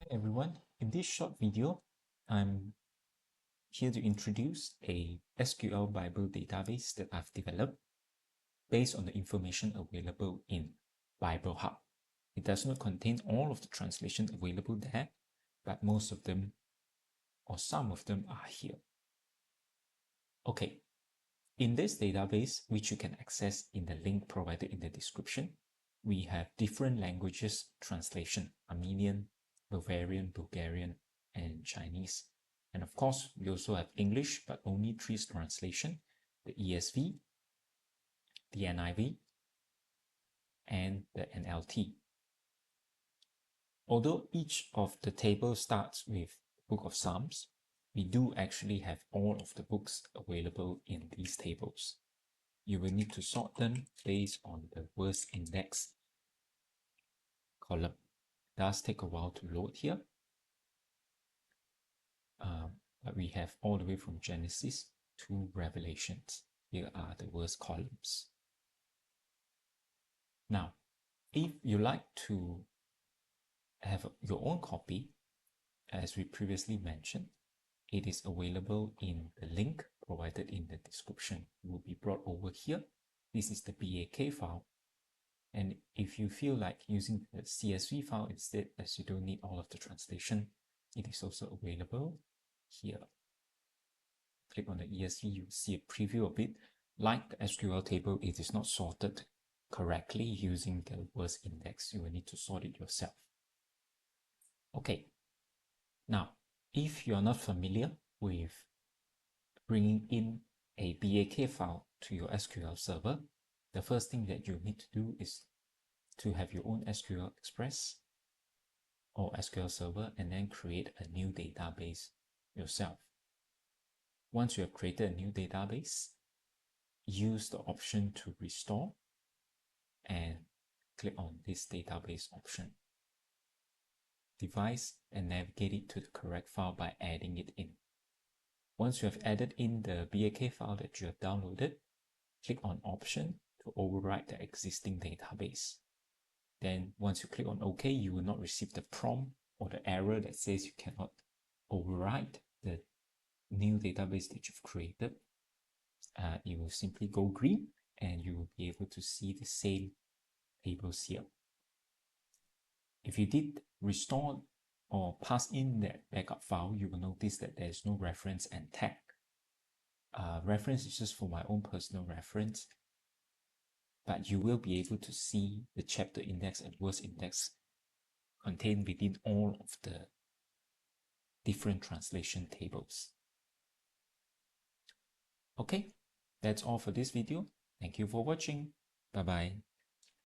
Everyone, in this short video, I'm here to introduce a SQL Bible database that I've developed based on the information available in BibleHub. It does not contain all of the translations available there, but most of them or some of them are here. Okay, in this database, which you can access in the link provided in the description, we have different languages translation: Armenian, Bavarian, Bulgarian, and Chinese. And of course, we also have English, but only 3 translation: the ESV, the NIV, and the NLT. Although each of the tables starts with Book of Psalms, we do actually have all of the books available in these tables. You will need to sort them based on the worst index column. It does take a while to load here, but we have all the way from Genesis to Revelations. Here are the worst columns. Now, if you like to have your own copy, as we previously mentioned, it is available in the link provided in the description. It will be brought over here. This is the BAK file. And if you feel like using the CSV file instead, as you don't need all of the translation, it is also available here. Click on the ESV, you will see a preview of it. Like the SQL table, it is not sorted correctly using the worst index. You will need to sort it yourself. Okay, now, if you're not familiar with bringing in a BAK file to your SQL server, the first thing that you need to do is to have your own SQL Express or SQL server and then create a new database yourself. Once you have created a new database, use the option to restore and click on this database option. Device and navigate it to the correct file by adding it in. Once you have added in the BAK file that you have downloaded, click on Option to override the existing database. Then once you click on OK, you will not receive the prompt or the error that says you cannot override the new database that you've created. It will simply go green and you will be able to see the same tables here. If you did restore or pass in that backup file, you will notice that there is no reference and tag. Reference is just for my own personal reference, but you will be able to see the chapter index and verse index contained within all of the different translation tables. Okay, that's all for this video. Thank you for watching. Bye-bye.